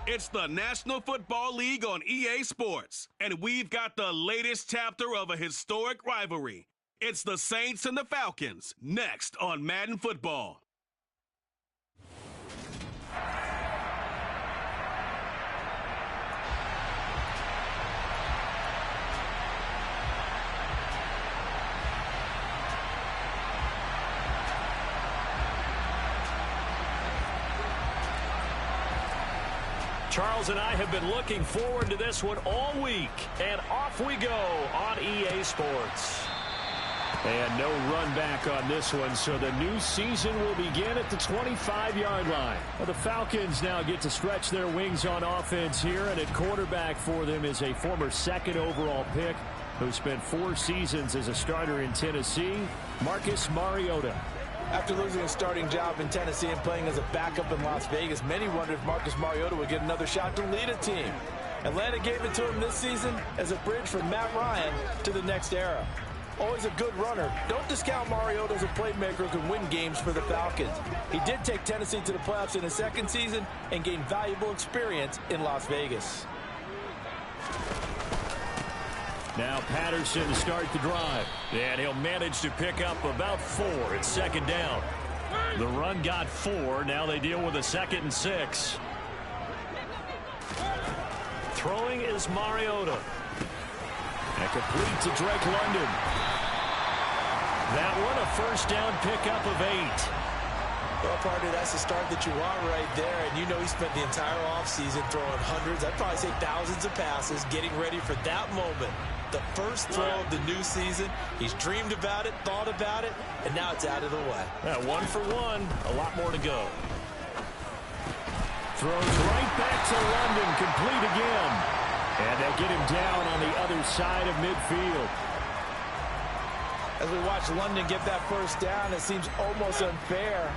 It's the National Football League on EA Sports, and we've got the latest chapter of a historic rivalry. It's the Saints and the Falcons, next on Madden Football. Charles and I have been looking forward to this one all week, and off we go on EA Sports. And no run back on this one, so the new season will begin at the 25-yard line. Well, the Falcons now get to stretch their wings on offense here, and at quarterback for them is a former second overall pick who spent 4 seasons as a starter in Tennessee, Marcus Mariota. After losing his starting job in Tennessee and playing as a backup in Las Vegas, many wondered if Marcus Mariota would get another shot to lead a team. Atlanta gave it to him this season as a bridge from Matt Ryan to the next era. Always a good runner. Don't discount Mariota as a playmaker who can win games for the Falcons. He did take Tennessee to the playoffs in his second season and gained valuable experience in Las Vegas. Now Patterson to start the drive. And he'll manage to pick up about 4. It's second down. The run got 4. Now they deal with a 2nd and 6. Throwing is Mariota. And complete to Drake London. That one a first down pickup of 8. Well, partner, that's the start that you want right there. And you know he spent the entire offseason throwing hundreds, I'd probably say thousands of passes, getting ready for that moment. The first throw of the new season. He's dreamed about it, thought about it, and now it's out of the way. Yeah, 1 for 1. A lot more to go. Throws right back to London, complete again. And they get him down on the other side of midfield. As we watch London get that first down, it seems almost unfair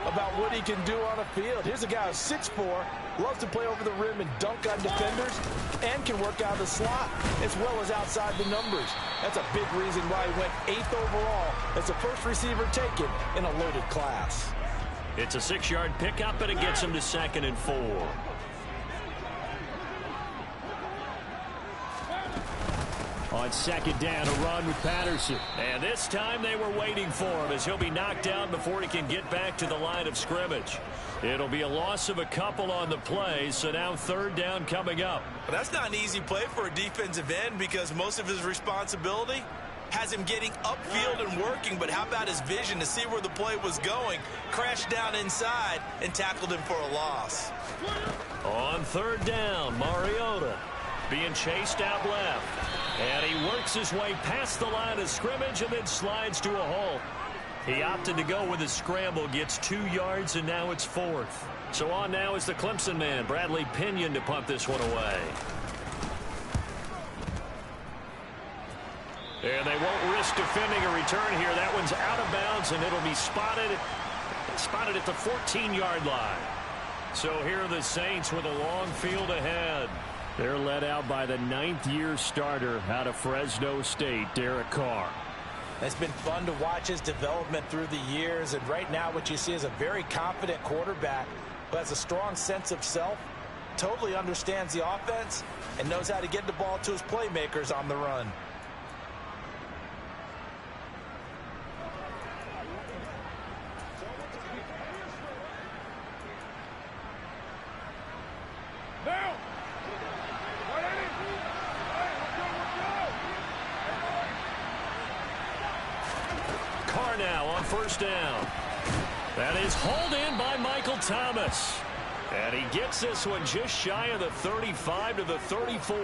about what he can do on a field. Here's a guy who's 6'4", loves to play over the rim and dunk on defenders, and can work out of the slot as well as outside the numbers. That's a big reason why he went 8th overall as the first receiver taken in a loaded class. It's a 6-yard pickup, and it gets him to 2nd and 4. On second down, a run with Patterson. And this time they were waiting for him as he'll be knocked down before he can get back to the line of scrimmage. It'll be a loss of a couple on the play, so now 3rd down coming up. Well, that's not an easy play for a defensive end because most of his responsibility has him getting upfield and working, but how about his vision to see where the play was going, crashed down inside, and tackled him for a loss. On 3rd down, Mariota being chased out left. And he works his way past the line of scrimmage and then slides to a halt. He opted to go with his scramble, gets 2 yards, and now it's 4th. So on now is the Clemson man, Bradley Pinion, to punt this one away. And they won't risk defending a return here. That one's out of bounds, and it'll be spotted at the 14-yard line. So here are the Saints with a long field ahead. They're led out by the 9th-year starter out of Fresno State, Derek Carr. It's been fun to watch his development through the years, and right now what you see is a very confident quarterback who has a strong sense of self, totally understands the offense, and knows how to get the ball to his playmakers on the run. Now on 1st down. That is hauled in by Michael Thomas. And he gets this one just shy of the 35 to the 34.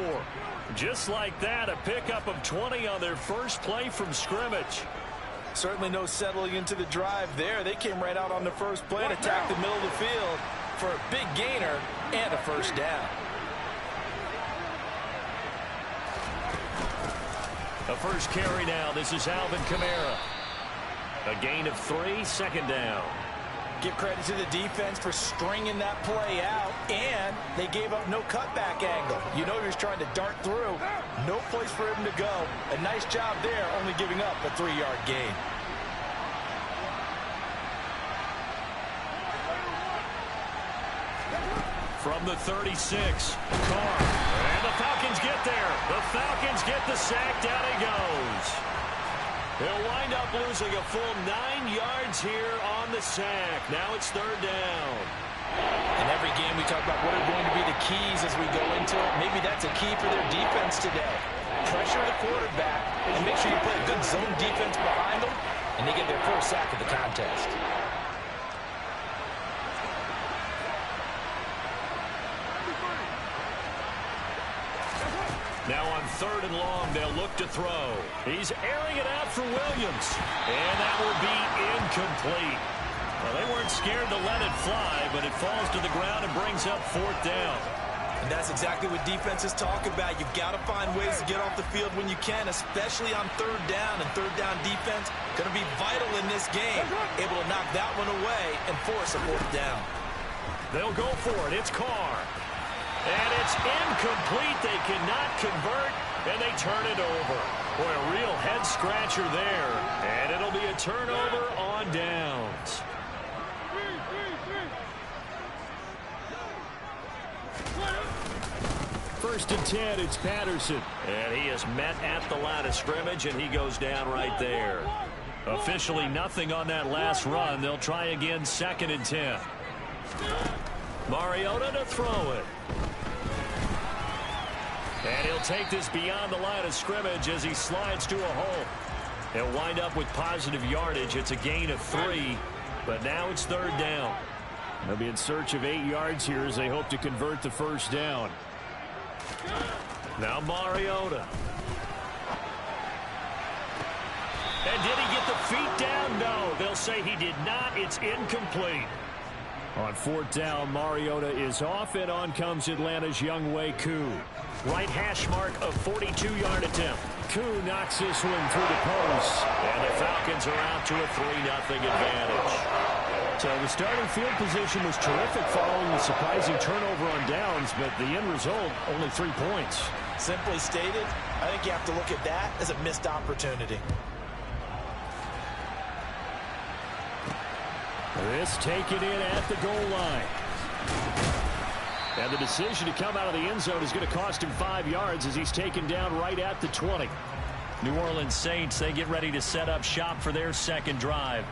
Just like that, a pickup of 20 on their first play from scrimmage. Certainly no settling into the drive there. They came right out on the first play and attacked the middle of the field for a big gainer and a first down. The first carry now. This is Alvin Kamara. A gain of 3, 2nd down. Give credit to the defense for stringing that play out, and they gave up no cutback angle. You know he was trying to dart through. No place for him to go. A nice job there, only giving up a 3-yard gain. from the 36. Carr. And the Falcons get there. The Falcons get the sack. Down he goes. He'll wind up losing a full 9 yards here on the sack. Now it's third down. In every game we talk about what are going to be the keys as we go into it. Maybe that's a key for their defense today. Pressure the quarterback and make sure you play a good zone defense behind them, and they get their first sack of the contest. Now on third and long, they'll look to throw. He's airing it out for Williams. And that will be incomplete. Well, they weren't scared to let it fly, but it falls to the ground and brings up fourth down. And that's exactly what defenses talk about. You've got to find ways to get off the field when you can, especially on third down. And third down defense going to be vital in this game. Able to knock that one away and force a fourth down. They'll go for it. It's Carr. And it's incomplete. They cannot convert, and they turn it over. Boy, a real head-scratcher there. And it'll be a turnover on downs. First and 10, it's Patterson. And he is met at the line of scrimmage, and he goes down right there. Officially nothing on that last run. They'll try again, second and 10. Mariota to throw it. And he'll take this beyond the line of scrimmage as he slides to a hole. He'll wind up with positive yardage. It's a gain of 3, but now it's third down. They'll be in search of 8 yards here as they hope to convert the first down. Now Mariota. And did he get the feet down? No, they'll say he did not. It's incomplete. On fourth down, Mariota is off, and on comes Atlanta's Younghoe Koo. Right hash mark of 42-yard attempt. Koo knocks this one through the post. And the Falcons are out to a 3-0 advantage. So the starting field position was terrific following the surprising turnover on downs, but the end result, only 3 points. Simply stated, I think you have to look at that as a missed opportunity. This taken in at the goal line. And the decision to come out of the end zone is going to cost him 5 yards as he's taken down right at the 20. New Orleans Saints, they get ready to set up shop for their second drive.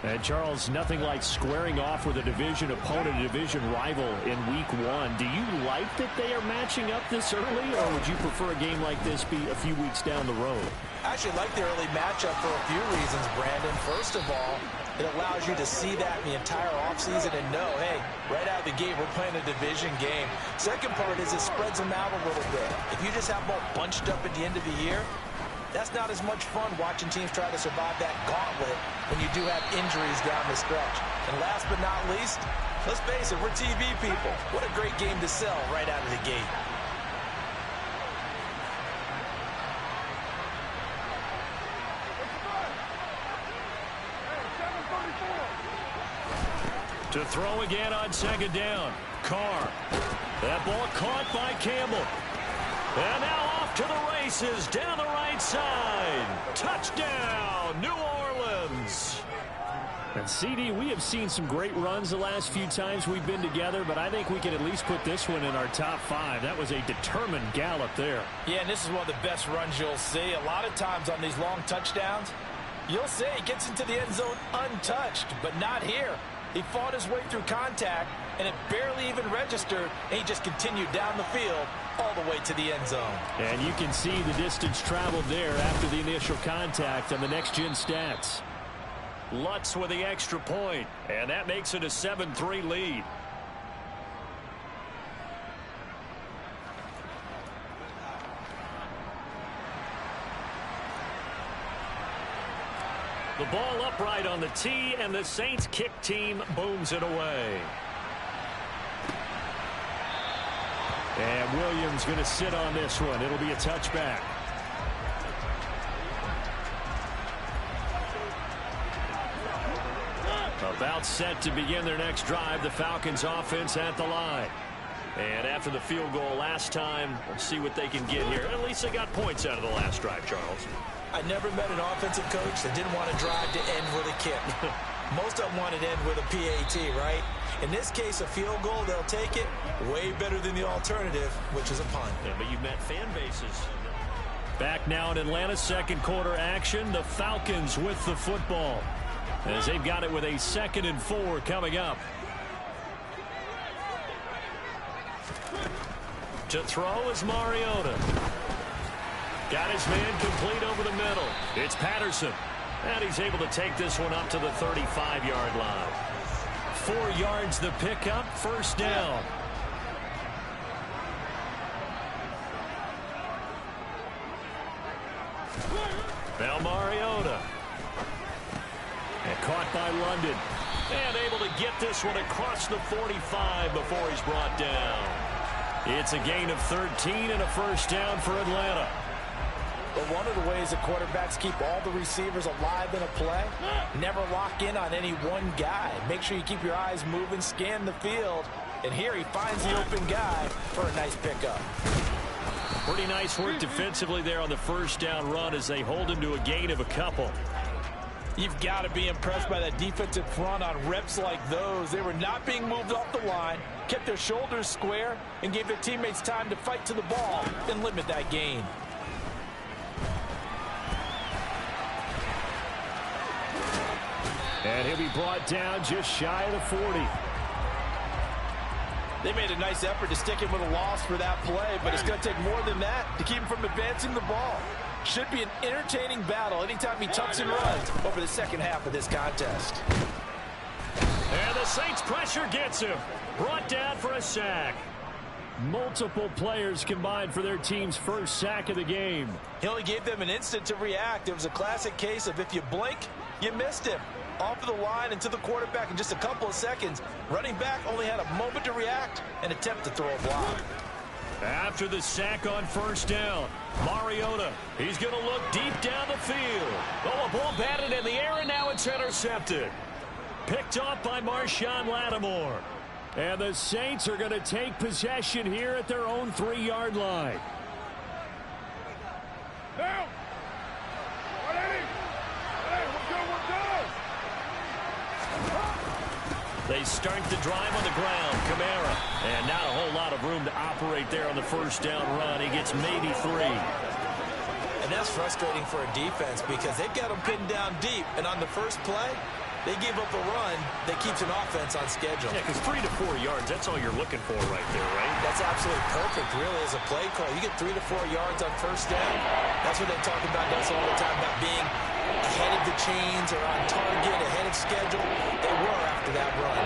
And Charles, nothing like squaring off with a division opponent, a division rival in week 1. Do you like that they are matching up this early, or would you prefer a game like this be a few weeks down the road? I actually like the early matchup for a few reasons, Brandon. First of all, it allows you to see that the entire offseason and know, hey, right out of the gate, we're playing a division game. Second part is it spreads them out a little bit. If you just have them all bunched up at the end of the year, that's not as much fun watching teams try to survive that gauntlet when you do have injuries down the stretch. And last but not least, let's face it, we're TV people. What a great game to sell right out of the gate. To throw again on second down. Carr. That ball caught by Campbell. And now off to the races down the right side. Touchdown, New Orleans. And CD, we have seen some great runs the last few times we've been together, but I think we can at least put this one in our top 5. That was a determined gallop there. Yeah, and this is one of the best runs you'll see. A lot of times on these long touchdowns, you'll see he gets into the end zone untouched, but not here. He fought his way through contact, and it barely even registered, and he just continued down the field all the way to the end zone. And you can see the distance traveled there after the initial contact on the next-gen stats. Lutz with the extra point, and that makes it a 7-3 lead. The ball upright on the tee, and the Saints kick team booms it away. And Williams going to sit on this one. It'll be a touchback. About set to begin their next drive. The Falcons offense at the line. And after the field goal last time, we'll see what they can get here. At least they got points out of the last drive, Charles. I never met an offensive coach that didn't want to drive to end with a kick. Most of them want it in with a PAT, right? In this case, a field goal, they'll take it. Way better than the alternative, which is a punt. Yeah, but you've met fan bases. Back now in Atlanta, second quarter action. The Falcons with the football, as they've got it with a 2nd and 4 coming up. To throw is Mariota. Got his man complete over the middle. It's Patterson. And he's able to take this one up to the 35-yard line. 4 yards the pickup, first down. Now Mariota. And caught by London. And able to get this one across the 45 before he's brought down. It's a gain of 13 and a first down for Atlanta. But one of the ways that quarterbacks keep all the receivers alive in a play, never lock in on any one guy. Make sure you keep your eyes moving, scan the field. And here he finds the open guy for a nice pickup. Pretty nice work defensively there on the first down run as they hold him to a gain of a couple. You've got to be impressed by that defensive front on reps like those. They were not being moved off the line, kept their shoulders square, and gave their teammates time to fight to the ball and limit that gain. And he'll be brought down just shy of the 40. They made a nice effort to stick him with a loss for that play, but it's going to take more than that to keep him from advancing the ball. Should be an entertaining battle anytime he tucks and runs over the second half of this contest. And the Saints pressure gets him. Brought down for a sack. Multiple players combined for their team's first sack of the game. He only gave them an instant to react. It was a classic case of if you blink, you missed him. Off of the line and to the quarterback in just a couple of seconds. Running back only had a moment to react and attempt to throw a block. After the sack on first down, Mariota, he's going to look deep down the field. Oh, a ball batted in the air, and now it's intercepted. Picked off by Marshawn Lattimore. And the Saints are going to take possession here at their own 3-yard line. Now. They start the drive on the ground. Kamara. And not a whole lot of room to operate there on the first down run. He gets maybe 3. And that's frustrating for a defense because they've got them pinned down deep. And on the first play, they gave up a run that keeps an offense on schedule. Yeah, because 3 to 4 yards, that's all you're looking for right there, right? That's absolutely perfect, really, as a play call. You get 3 to 4 yards on first down. That's what they talk about us all the time, about being ahead of the chains or on target, ahead of schedule. They were after that run.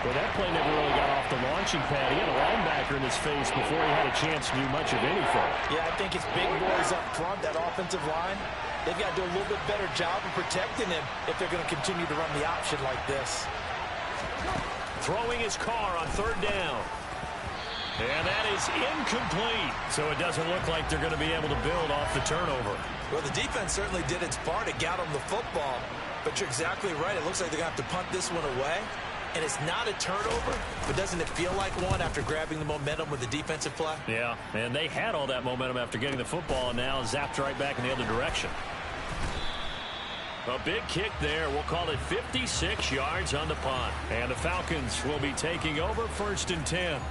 Well, that play never really got off the launching pad. He had a linebacker in his face before he had a chance to do much of anything. Yeah, I think it's big boys up front, that offensive line. They've got to do a little bit better job of protecting him if they're going to continue to run the option like this. Throwing his car on third down. And that is incomplete. So it doesn't look like they're going to be able to build off the turnover. Well, the defense certainly did its part to get them the football. But you're exactly right. It looks like they're going to have to punt this one away. And it's not a turnover, but doesn't it feel like one after grabbing the momentum with the defensive play? Yeah, and they had all that momentum after getting the football and now zapped right back in the other direction. A big kick there. We'll call it 56 yards on the punt. And the Falcons will be taking over 1st and 10.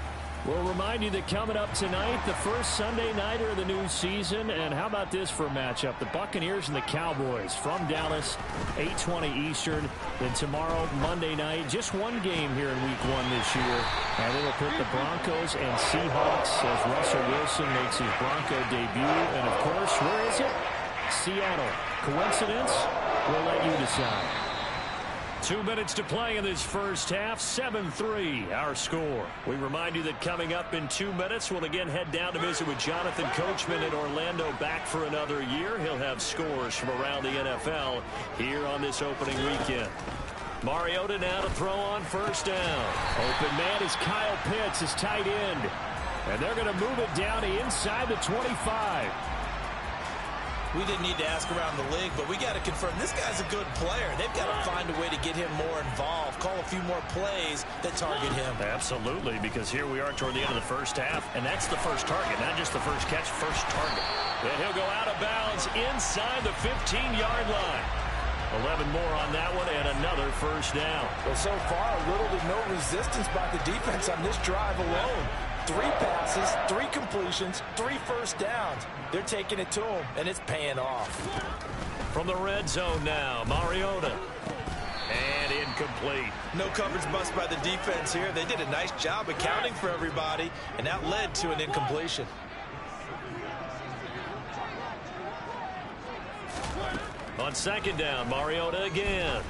We'll remind you that coming up tonight, the first Sunday nighter of the new season. And how about this for a matchup? The Buccaneers and the Cowboys from Dallas, 8:20 Eastern. Then tomorrow, Monday night, just one game here in Week 1 this year. And it'll put the Broncos and Seahawks as Russell Wilson makes his Bronco debut. And, of course, where is it? Seattle. Coincidence? We'll let you decide. 2 minutes to play in this first half. 7-3 our score. We remind you that coming up in 2 minutes, we'll again head down to visit with Jonathan Coachman in Orlando, back for another year. He'll have scores from around the NFL here on this opening weekend. Mariota now to throw on first down. Open man is Kyle Pitts, his tight end. And they're going to move it down to inside the 25. We didn't need to ask around the league, but we got to confirm this guy's a good player. They've got to find a way to get him more involved, call a few more plays that target him. Absolutely, because here we are toward the end of the first half, and that's the first target, not just the first catch, first target. And he'll go out of bounds inside the 15-yard line. 11 more on that one, and another first down. Well, so far, little to no resistance by the defense on this drive alone. 3 passes, 3 completions, 3 first downs. They're taking it to them, and it's paying off. From the red zone now, Mariota. And incomplete. No coverage bust by the defense here. They did a nice job accounting for everybody, and that led to an incompletion. On second down, Mariota again.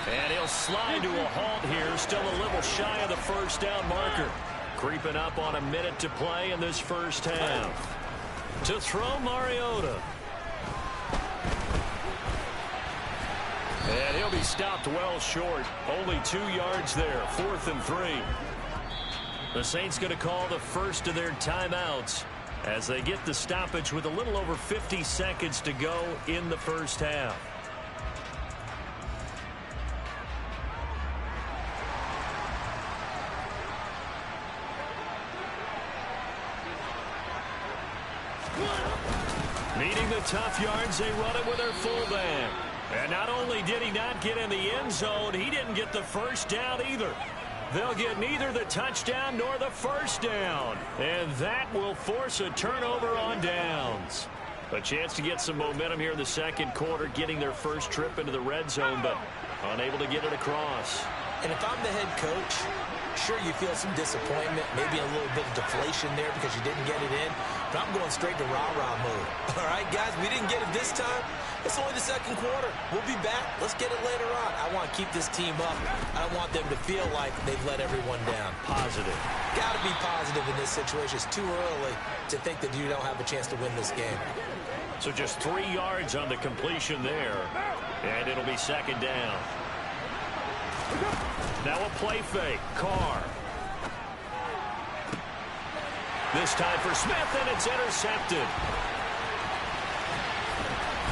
And he'll slide to a halt here, still a little shy of the first down marker. Creeping up on a minute to play in this first half. To throw, Mariota. And he'll be stopped well short. Only 2 yards there, 4th and 3. The Saints going to call the first of their timeouts as they get the stoppage with a little over 50 seconds to go in the first half. Needing the tough yards, they run it with their fullback. And not only did he not get in the end zone, he didn't get the first down either. They'll get neither the touchdown nor the first down. And that will force a turnover on downs. A chance to get some momentum here in the second quarter, getting their first trip into the red zone, but unable to get it across. And if I'm the head coach, sure you feel some disappointment, maybe a little bit of deflation there because you didn't get it in. But I'm going straight to rah-rah mode. All right, guys, we didn't get it this time. It's only the second quarter. We'll be back. Let's get it later on. I want to keep this team up. I don't want them to feel like they've let everyone down. Positive. Got to be positive in this situation. It's too early to think that you don't have a chance to win this game. So just 3 yards on the completion there. And it'll be second down. Now a play fake. Carr. This time for Smith, and it's intercepted.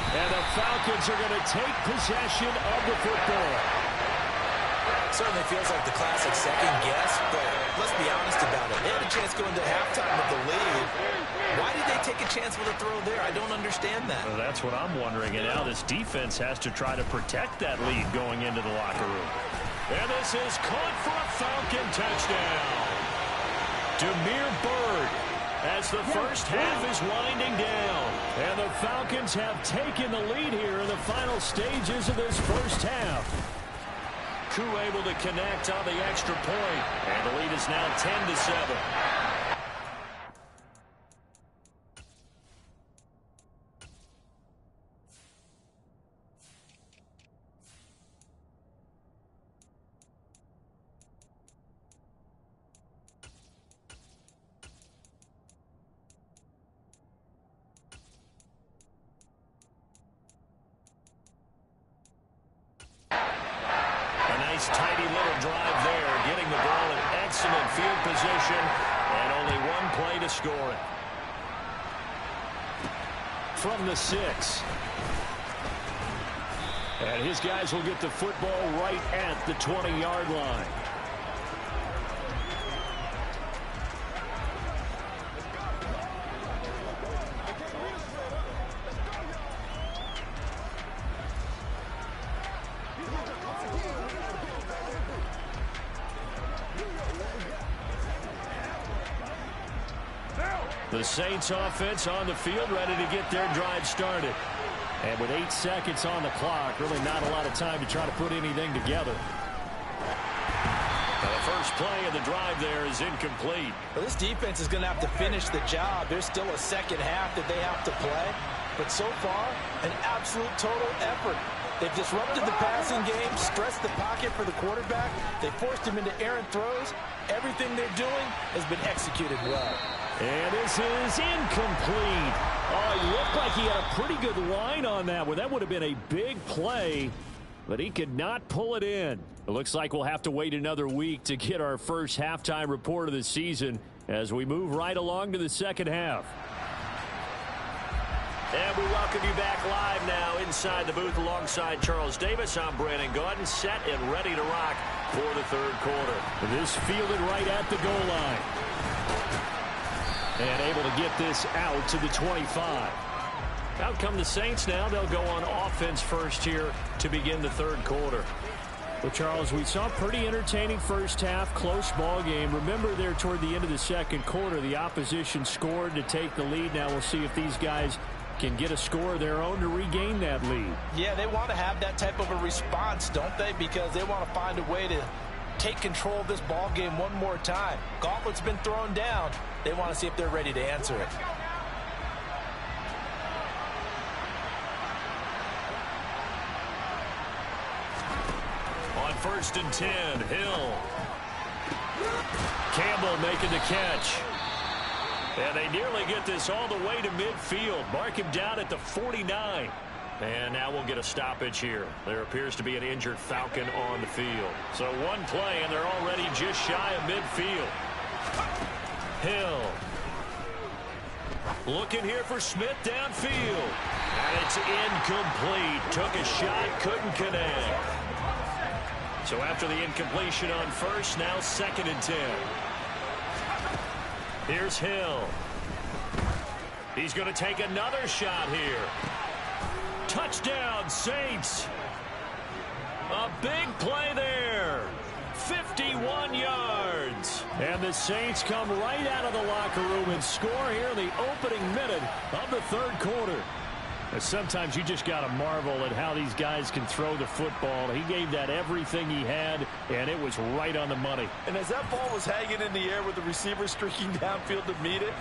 And the Falcons are going to take possession of the football. Certainly feels like the classic second guess, but let's be honest about it. They had a chance going to halftime with the lead. Why did they take a chance with a throw there? I don't understand that. Well, that's what I'm wondering. And now this defense has to try to protect that lead going into the locker room. And this is caught for a Falcon touchdown. Damiere Byrd as the first half is winding down. And the Falcons have taken the lead here in the final stages of this first half. Koo able to connect on the extra point. And the lead is now 10-7. Tidy little drive there, getting the ball in excellent field position, and only one play to score it. From the 6. And his guys will get the football right at the 20-yard line. The Saints offense on the field, ready to get their drive started. And with 8 seconds on the clock, really not a lot of time to try to put anything together. Now the first play of the drive there is incomplete. Well, this defense is going to have to finish the job. There's still a second half that they have to play. But so far, an absolute total effort. They've disrupted the passing game, stressed the pocket for the quarterback. They forced him into errant throws. Everything they're doing has been executed well. And this is incomplete. Oh, it looked like he had a pretty good line on that one. That would have been a big play, but he could not pull it in. It looks like we'll have to wait another week to get our first halftime report of the season as we move right along to the second half. And we welcome you back live now inside the booth alongside Charles Davis. I'm Brandon Gaudin, set and ready to rock for the third quarter. This fielded right at the goal line. And able to get this out to the 25. Out come the Saints now. They'll go on offense first here to begin the third quarter. Well, Charles, we saw a pretty entertaining first half, close ball game. Remember there toward the end of the second quarter, the opposition scored to take the lead. Now we'll see if these guys can get a score of their own to regain that lead. Yeah, they want to have that type of a response, don't they? Because they want to find a way to take control of this ball game one more time. Gauntlet's been thrown down. They want to see if they're ready to answer it. On 1st and 10, Hill. Campbell making the catch. And they nearly get this all the way to midfield. Mark him down at the 49. And now we'll get a stoppage here. There appears to be an injured Falcon on the field. So one play, and they're already just shy of midfield. Hill. Looking here for Smith downfield. And it's incomplete. Took a shot, couldn't connect. So after the incompletion on first, now 2nd and 10. Here's Hill. He's going to take another shot here. Touchdown, Saints. A big play there. 51 yards. And the Saints come right out of the locker room and score here in the opening minute of the third quarter. And sometimes you just got to marvel at how these guys can throw the football. He gave that everything he had, and it was right on the money. And as that ball was hanging in the air with the receiver streaking downfield to meet it,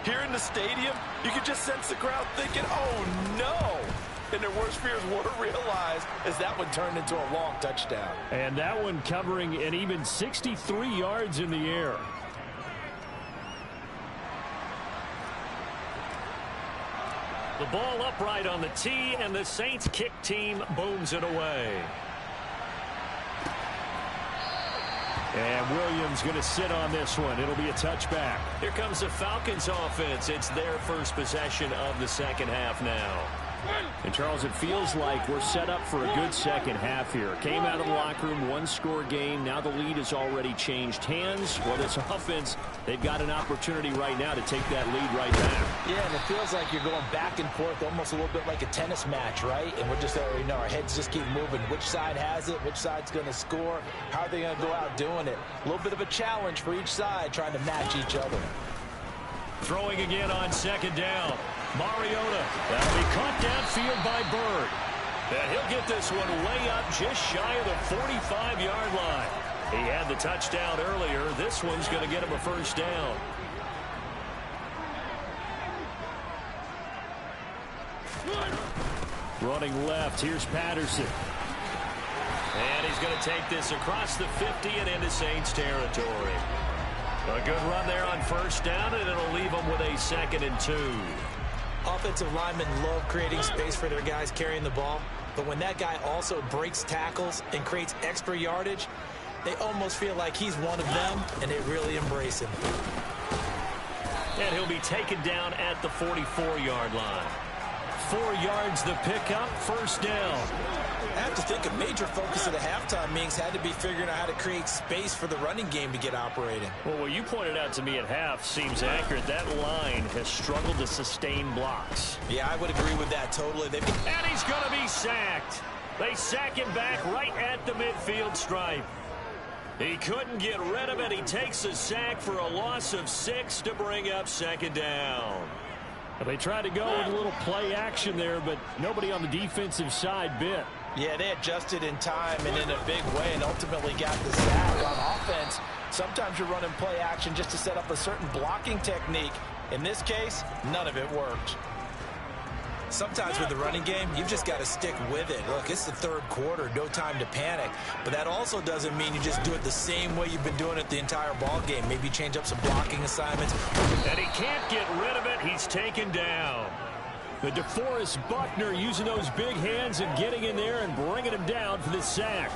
here in the stadium, you could just sense the crowd thinking, oh, no. And their worst fears were realized as that one turned into a long touchdown. And that one covering an even 63 yards in the air. The ball upright on the tee, and the Saints kick team booms it away. And Williams going to sit on this one. It'll be a touchback. Here comes the Falcons offense. It's their first possession of the second half now. And, Charles, it feels like we're set up for a good second half here. Came out of the locker room, one-score game. Now the lead has already changed hands. Well, this offense, they've got an opportunity right now to take that lead right back. Yeah, and it feels like you're going back and forth almost a little bit like a tennis match, right? And we're just already know our heads just keep moving. Which side has it? Which side's going to score? How are they going to go out doing it? A little bit of a challenge for each side trying to match each other. Throwing again on 2nd down. Mariota. That'll be caught downfield by Bird. And he'll get this one way up just shy of the 45-yard line. He had the touchdown earlier. This one's going to get him a first down. Running left, here's Patterson. And he's going to take this across the 50 and into Saints territory. A good run there on 1st down, and it'll leave them with a 2nd and 2. Offensive linemen love creating space for their guys carrying the ball, but when that guy also breaks tackles and creates extra yardage, they almost feel like he's one of them, and they really embrace him. And he'll be taken down at the 44-yard line. 4 yards the pickup, 1st down. I have to think a major focus of the halftime meetings had to be figuring out how to create space for the running game to get operating. Well, what you pointed out to me at half seems accurate. That line has struggled to sustain blocks. Yeah, I would agree with that totally. And he's going to be sacked. They sack him back right at the midfield stripe. He couldn't get rid of it. He takes a sack for a loss of 6 to bring up 2nd down. They tried to go with a little play action there, but nobody on the defensive side bit. Yeah, they adjusted in time and in a big way and ultimately got the sack. On offense, sometimes you're running play action just to set up a certain blocking technique. In this case, none of it worked. Sometimes with the running game, you've just got to stick with it. Look, it's the third quarter, no time to panic. But that also doesn't mean you just do it the same way you've been doing it the entire ball game. Maybe change up some blocking assignments. And he can't get rid of it. He's taken down. The DeForest Buckner using those big hands and getting in there and bringing him down for the sack.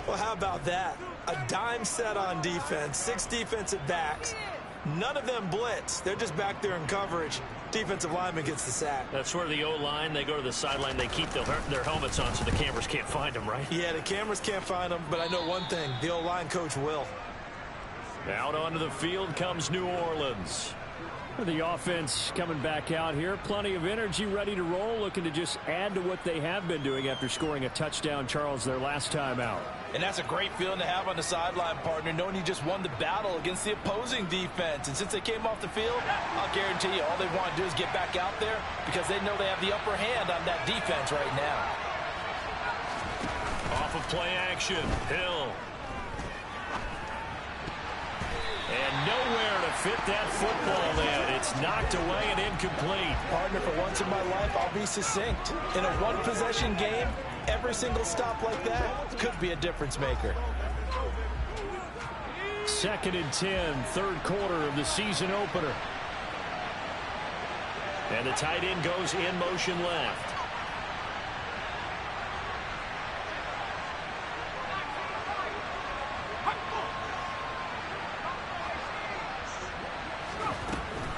Well, how about that? A dime set on defense, 6 defensive backs. None of them blitz. They're just back there in coverage. Defensive lineman gets the sack. That's where the O-line, they go to the sideline, they keep their helmets on so the cameras can't find them, right? Yeah, the cameras can't find them, but I know one thing. The O-line coach will. Out onto the field comes New Orleans. The offense coming back out here. Plenty of energy, ready to roll, looking to just add to what they have been doing after scoring a touchdown, Charles, their last time out. And that's a great feeling to have on the sideline, partner, knowing you just won the battle against the opposing defense. And since they came off the field, I'll guarantee you all they want to do is get back out there because they know they have the upper hand on that defense right now. Off of play action, Hill. And nowhere to fit that football in. It's knocked away and incomplete. Partner, for once in my life, I'll be succinct. In a one-possession game, every single stop like that could be a difference maker. 2nd and 10, third quarter of the season opener. And the tight end goes in motion left.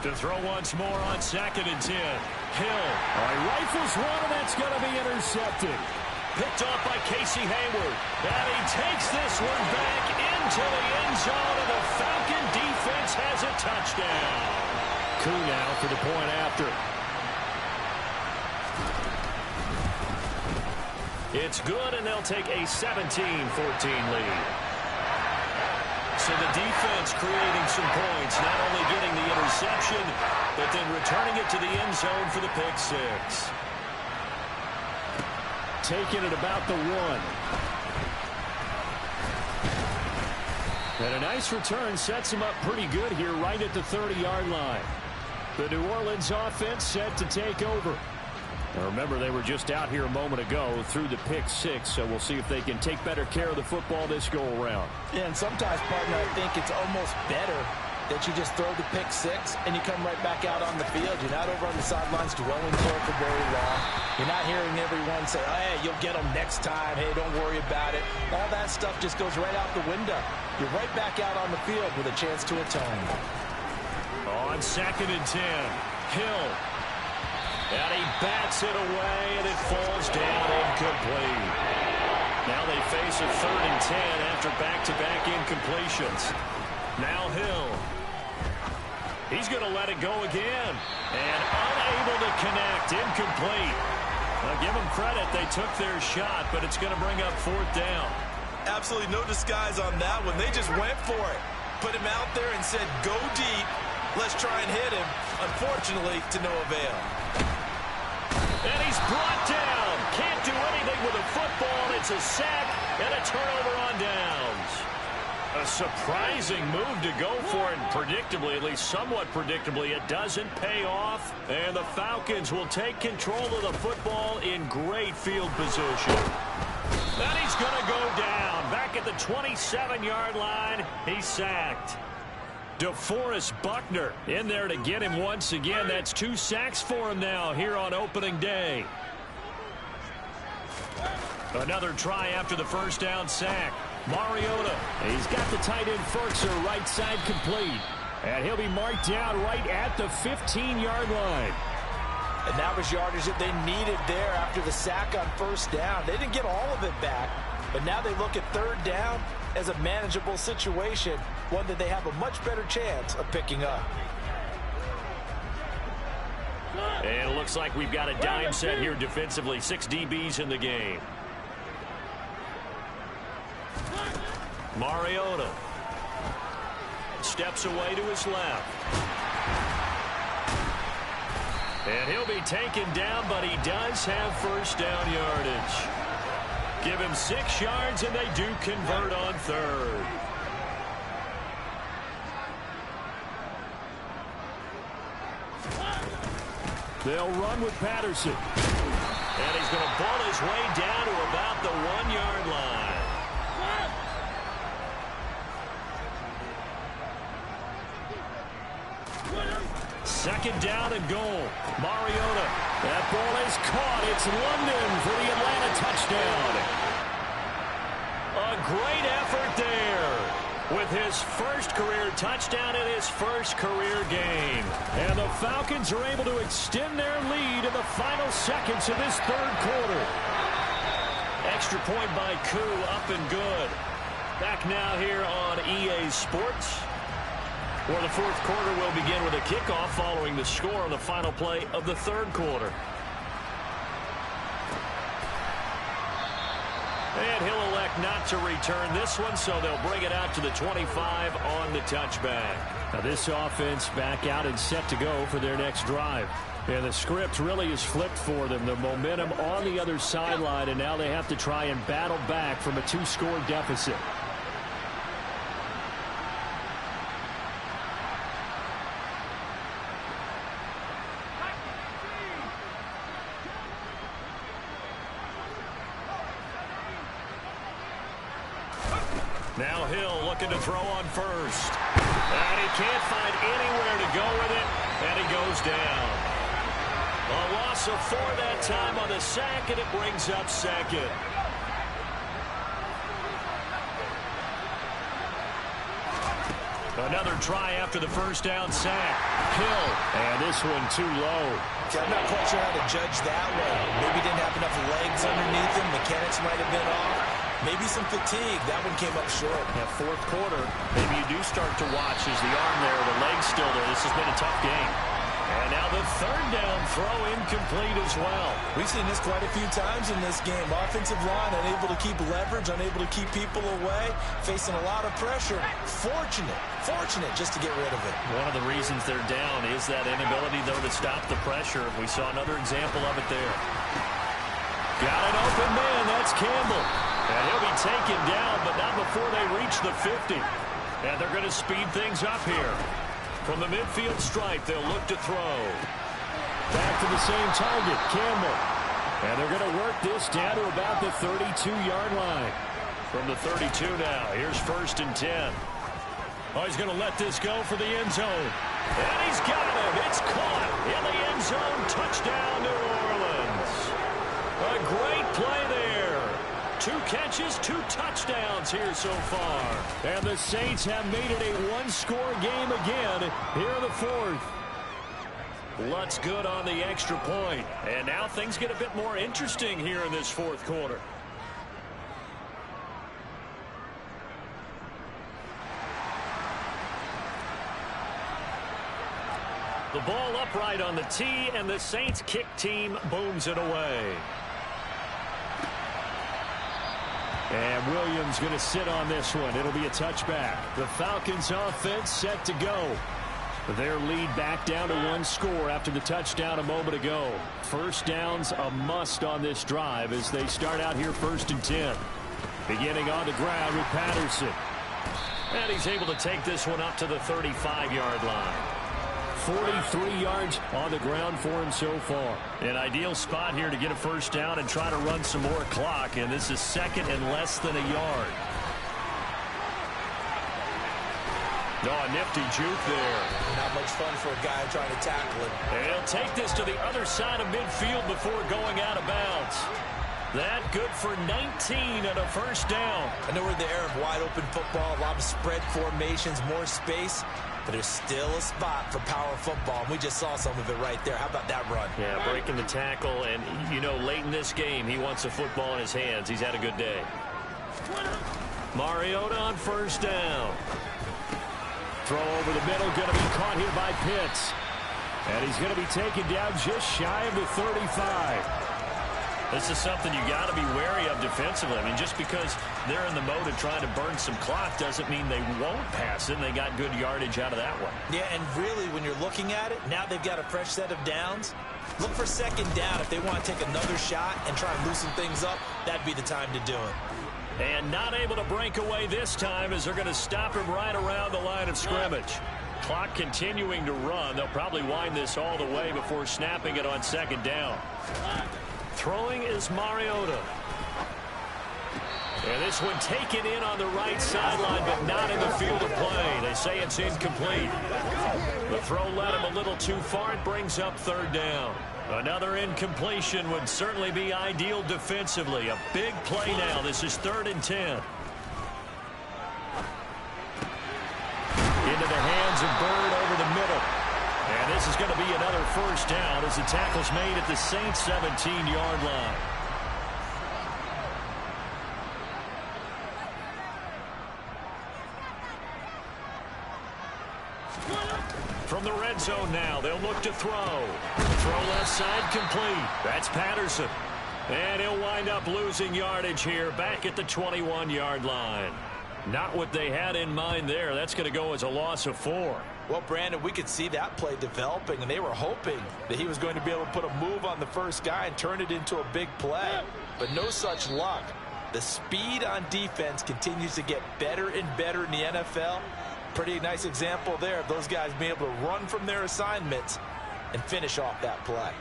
To throw once more on 2nd and 10. Hill. All right, rifles one, and that's going to be intercepted. Picked off by Casey Hayward. And he takes this one back into the end zone, and the Falcon defense has a touchdown. Koo now for the point after. It's good, and they'll take a 17-14 lead. So the defense creating some points, not only getting the interception, but then returning it to the end zone for the pick six. Taking it about the 1. And a nice return sets him up pretty good here right at the 30-yard line. The New Orleans offense set to take over. Now remember, they were just out here a moment ago through the pick six, so we'll see if they can take better care of the football this go-around. Yeah, and sometimes, partner, I think it's almost better that you just throw the pick six and you come right back out on the field. You're not over on the sidelines dwelling for it for very long. You're not hearing everyone say, oh, hey, you'll get them next time. Hey, don't worry about it. All that stuff just goes right out the window. You're right back out on the field with a chance to atone. On 2nd and 10, Hill. And he bats it away, and it falls down incomplete. Now they face a 3rd and 10 after back-to-back incompletions. Now Hill. He's going to let it go again. And unable to connect. Incomplete. Now give them credit. They took their shot, but it's going to bring up 4th down. Absolutely no disguise on that one. They just went for it. Put him out there and said, go deep. Let's try and hit him. Unfortunately, to no avail. And he's brought down. Can't do anything with a football. It's a sack and a turnover on downs. A surprising move to go for it. And predictably, at least somewhat predictably, it doesn't pay off. And the Falcons will take control of the football in great field position. And he's going to go down. Back at the 27-yard line, he's sacked. DeForest Buckner in there to get him once again. That's 2 sacks for him now here on opening day. Another try after the first down sack. Mariota. He's got the tight end Ferkser right side complete. And he'll be marked down right at the 15-yard line. And that was yardage that they needed there after the sack on first down. They didn't get all of it back, but now they look at 3rd down as a manageable situation, one that they have a much better chance of picking up. And it looks like we've got a dime set here defensively. 6 DBs in the game. Mariota steps away to his left. And he'll be taken down, but he does have first down yardage. Give him 6 yards, and they do convert on 3rd. They'll run with Patterson. And he's going to ball his way down to about the 1-yard line. Second down and goal. Mariota. That ball is caught. It's London for the Atlanta touchdown. A great effort there with his first career touchdown in his first career game. And the Falcons are able to extend their lead in the final seconds of this 3rd quarter. Extra point by Koo, up and good. Back now here on EA Sports. Well, the fourth quarter will begin with a kickoff following the score on the final play of the third quarter. And he'll elect not to return this one, so they'll bring it out to the 25 on the touchback. Now this offense back out and set to go for their next drive. And the script really is flipped for them. The momentum on the other sideline, and now they have to try and battle back from a 2-score deficit. Now Hill looking to throw on first. And he can't find anywhere to go with it, and he goes down. A loss of 4 that time on the sack, and it brings up second. Another try after the first down sack. Hill, and this one too low. I'm not quite sure how to judge that one. Maybe didn't have enough legs underneath him. Mechanics might have been off. Maybe some fatigue. That one came up short. That fourth quarter, maybe you do start to watch as the arm there, the leg's still there. This has been a tough game. And now the third down throw incomplete as well. We've seen this quite a few times in this game. Offensive line unable to keep leverage, unable to keep people away, facing a lot of pressure. Fortunate just to get rid of it. One of the reasons they're down is that inability, though, to stop the pressure. We saw another example of it there. Got an open man. That's Campbell. And he'll be taken down, but not before they reach the 50. And they're going to speed things up here. From the midfield stripe, they'll look to throw. Back to the same target, Campbell. And they're going to work this down to about the 32-yard line. From the 32 now, here's 1st and 10. Oh, he's going to let this go for the end zone. And he's got him. It's caught in the end zone. Touchdown, New Orleans. A great play there. 2 catches, 2 touchdowns here so far. And the Saints have made it a 1-score game again here in the fourth. Lutz good on the extra point. And now things get a bit more interesting here in this fourth quarter. The ball upright on the tee, and the Saints kick team booms it away. And Williams going to sit on this one. It'll be a touchback. The Falcons offense set to go. Their lead back down to 1 score after the touchdown a moment ago. First down's a must on this drive as they start out here 1st and 10. Beginning on the ground with Patterson. And he's able to take this one up to the 35-yard line. 43 yards on the ground for him so far. An ideal spot here to get a first down and try to run some more clock. And this is 2nd and less than a yard. Oh, a nifty juke there. Not much fun for a guy trying to tackle it. And he'll take this to the other side of midfield before going out of bounds. That good for 19 and a first down. I know we're in the era of wide open football, a lot of spread formations, more space. But there's still a spot for power football. And we just saw some of it right there. How about that run? Yeah, breaking the tackle. And, you know, late in this game, he wants the football in his hands. He's had a good day. Mariota on first down. Throw over the middle. Going to be caught here by Pitts. And he's going to be taken down just shy of the 35. This is something you got to be wary of defensively. I mean, just because they're in the mode of trying to burn some clock doesn't mean they won't pass it. And they got good yardage out of that one. Yeah, and really, when you're looking at it, now they've got a fresh set of downs. Look for 2nd down. If they want to take another shot and try and loosen things up, that'd be the time to do it. And not able to break away this time as they're going to stop him right around the line of scrimmage. Clock continuing to run. They'll probably wind this all the way before snapping it on 2nd down. Throwing is Mariota. And this one taken in on the right sideline, but not in the field of play. They say it's incomplete. The throw led him a little too far. It brings up 3rd down. Another incompletion would certainly be ideal defensively. A big play now. This is 3rd and 10. Into the hands of Bird over the middle. And this is going to be another first down as the tackle's made at the Saints' 17-yard line. From the red zone now, they'll look to throw. Throw left side complete. That's Patterson. And he'll wind up losing yardage here back at the 21-yard line. Not what they had in mind there. That's going to go as a loss of 4. Well, Brandon, we could see that play developing, and they were hoping that he was going to be able to put a move on the first guy and turn it into a big play. But no such luck. The speed on defense continues to get better and better in the NFL. Pretty nice example there of those guys being able to run from their assignments and finish off that play.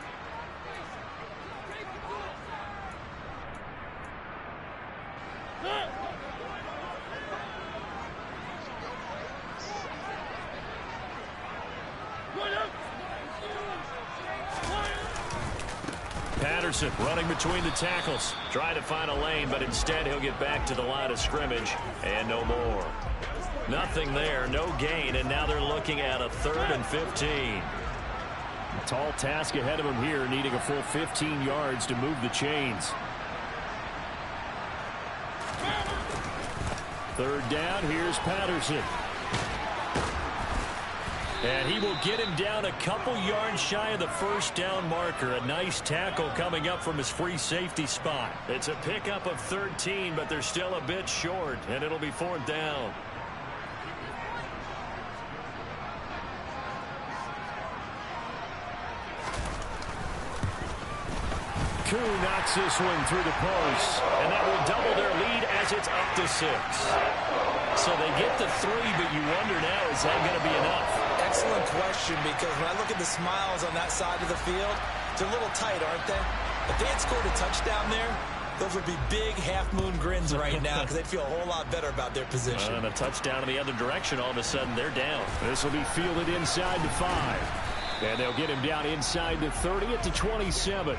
Patterson running between the tackles. Trying to find a lane, but instead he'll get back to the line of scrimmage. And no more. Nothing there, no gain, and now they're looking at a 3rd and 15. A tall task ahead of him here, needing a full 15 yards to move the chains. 3rd down, here's Patterson. And he will get him down a couple yards shy of the first down marker. A nice tackle coming up from his free safety spot. It's a pickup of 13, but they're still a bit short, and it'll be 4th down. Koo knocks this one through the post, and that will double their lead as it's up to 6. So they get the 3, but you wonder now, is that going to be enough? Excellent question, because when I look at the smiles on that side of the field, they're a little tight, aren't they? If they had scored a touchdown there, those would be big half-moon grins right now because they'd feel a whole lot better about their position. And a touchdown in the other direction, all of a sudden they're down. This will be fielded inside the 5. And they'll get him down inside the 30 at the 27.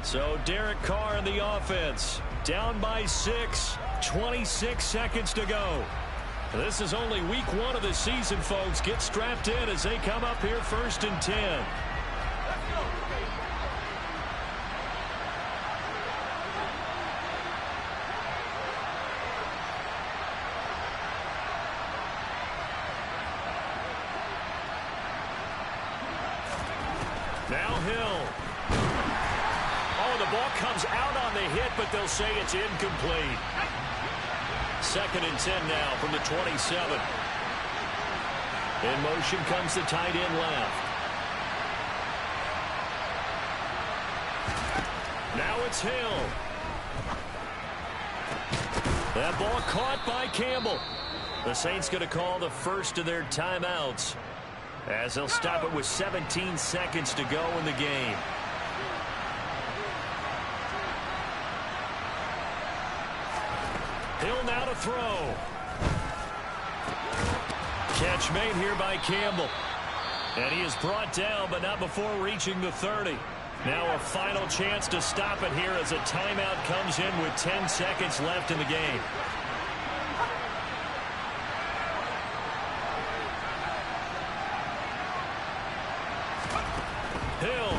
So Derek Carr in the offense, down by 6, 26 seconds to go. This is only week 1 of the season, folks. Get strapped in as they come up here 1st and 10. Now Hill. Oh, the ball comes out on the hit, but they'll say it's incomplete. 2nd and 10 now from the 27. In motion comes the tight end left. Now it's Hill. That ball caught by Campbell. The Saints going to call the first of their timeouts as they'll stop it with 17 seconds to go in the game. Hill now to throw. Catch made here by Campbell. And he is brought down, but not before reaching the 30. Now a final chance to stop it here as a timeout comes in with 10 seconds left in the game. Hill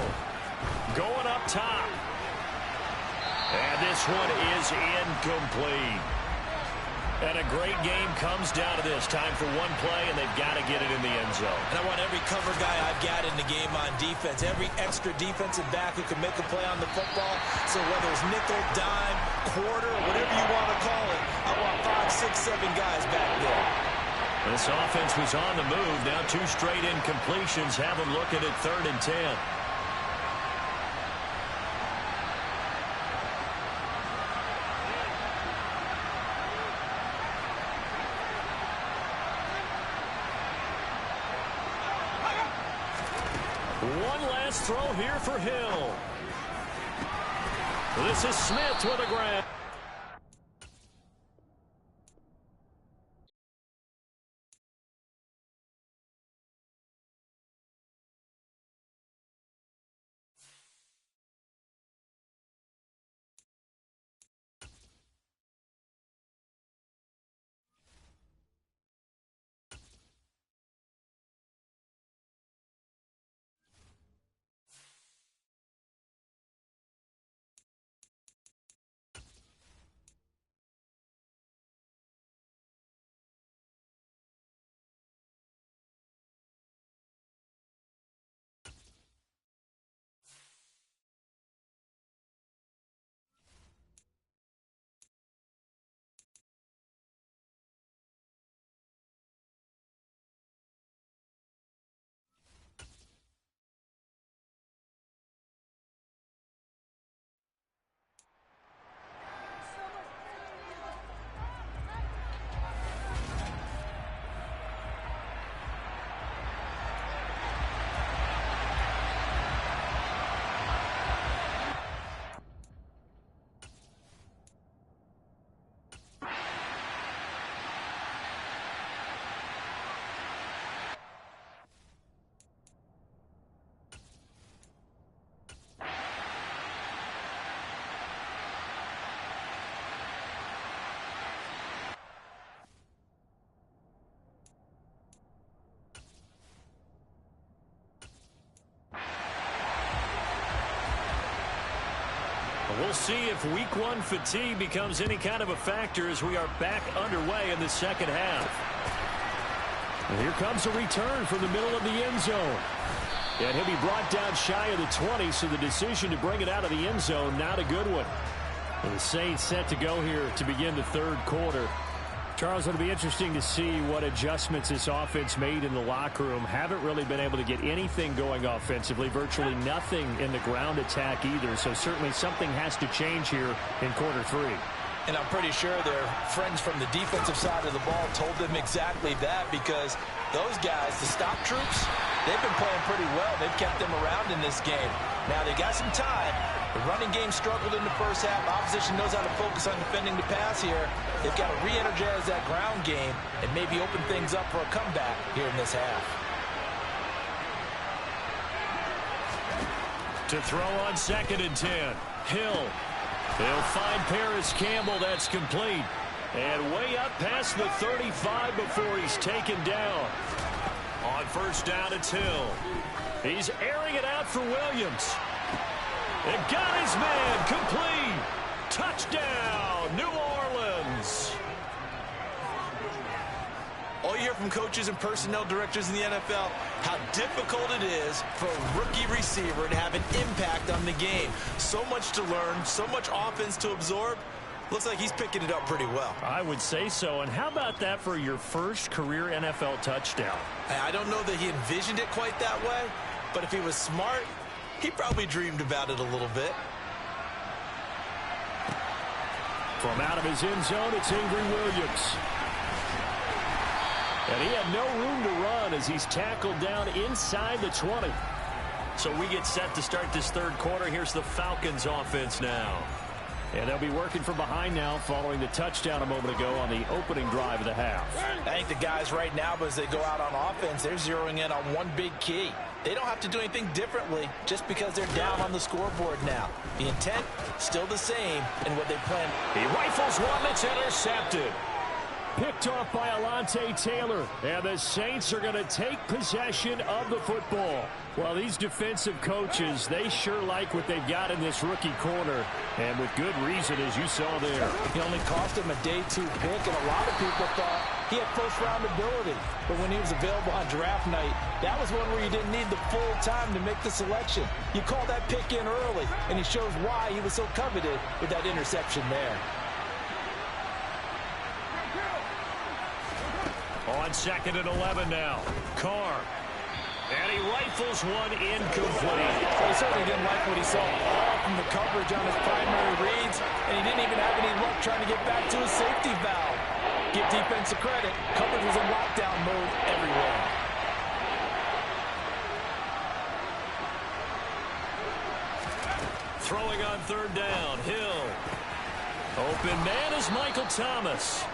going up top. And this one is incomplete. And a great game comes down to this. Time for one play, and they've got to get it in the end zone. And I want every cover guy I've got in the game on defense. Every extra defensive back who can make a play on the football. So whether it's nickel, dime, quarter, whatever you want to call it, I want 5, 6, 7 guys back there. This offense was on the move. Now 2 straight incompletions have them looking at 3rd and 10. One last throw here for Hill. This is Smith with a grab. We'll see if week one fatigue becomes any kind of a factor as we are back underway in the second half. And here comes a return from the middle of the end zone. And he'll be brought down shy of the 20, so the decision to bring it out of the end zone, not a good one. And the Saints set to go here to begin the third quarter. Charles, it'll be interesting to see what adjustments this offense made in the locker room. Haven't really been able to get anything going offensively, virtually nothing in the ground attack either. So certainly something has to change here in quarter three. And I'm pretty sure their friends from the defensive side of the ball told them exactly that, because those guys, the stop troops, they've been playing pretty well. They've kept them around in this game. Now they got some time. The running game struggled in the first half. Opposition knows how to focus on defending the pass here. They've got to re-energize that ground game and maybe open things up for a comeback here in this half. To throw on 2nd and 10. Hill. He'll find Paris Campbell. That's complete. And way up past the 35 before he's taken down. On first down, it's Hill. He's airing it out for Williams. And got his man complete. Touchdown, New Orleans. All you hear from coaches and personnel directors in the NFL, how difficult it is for a rookie receiver to have an impact on the game. So much to learn, so much offense to absorb. Looks like he's picking it up pretty well. I would say so. And how about that for your first career NFL touchdown? I don't know that he envisioned it quite that way, but if he was smart, he probably dreamed about it a little bit. From out of his end zone, it's Ingrid Williams. And he had no room to run as he's tackled down inside the 20. So we get set to start this third quarter. Here's the Falcons offense now. And they'll be working from behind now following the touchdown a moment ago on the opening drive of the half. I think the guys right now, as they go out on offense, they're zeroing in on one big key. They don't have to do anything differently just because they're down on the scoreboard now. The intent, still the same in what they plan. He rifles one that's intercepted. Picked off by Alontae Taylor. And the Saints are going to take possession of the football. Well, these defensive coaches, they sure like what they've got in this rookie corner. And with good reason, as you saw there. He only cost him a day 2 pick, and a lot of people thought he had first-round ability. But when he was available on draft night, that was one where you didn't need the full time to make the selection. You call that pick in early, and he shows why he was so coveted with that interception there. On 2nd and 11 now. Carr. And he rifles one incomplete. He certainly didn't like what he saw all from the coverage on his primary reads, and he didn't even have any luck trying to get back to his safety valve. Give defense a credit. Coverage was in lockdown mode everywhere. Throwing on 3rd down. Hill. Open man is Michael Thomas.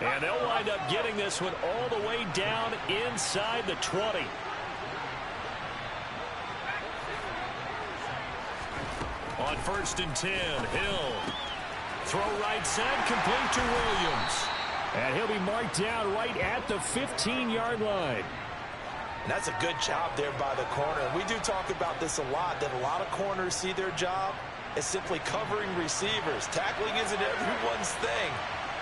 And they'll wind up getting this one all the way down inside the 20. On 1st and 10, Hill. Throw right side, complete to Williams. And he'll be marked down right at the 15-yard line. And that's a good job there by the corner. We do talk about this a lot, that a lot of corners see their job as simply covering receivers. Tackling isn't everyone's thing.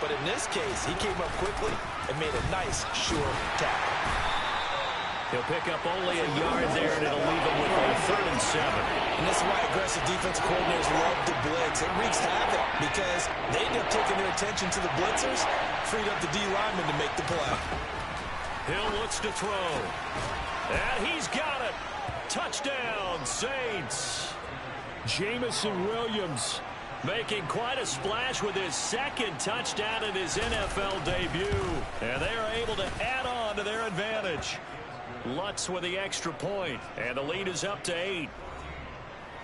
But in this case, he came up quickly and made a nice, sure tackle. He'll pick up only a yard there, and it'll leave him with a 3rd and 7. And this is why aggressive defensive coordinators love to blitz. It wreaks havoc because they end up taking their attention to the blitzers, freed up the D lineman to make the play. Hill looks to throw. And he's got it. Touchdown, Saints. Jamison Williams making quite a splash with his 2nd touchdown in his NFL debut. And they are able to add on to their advantage. Lutz with the extra point, and the lead is up to 8.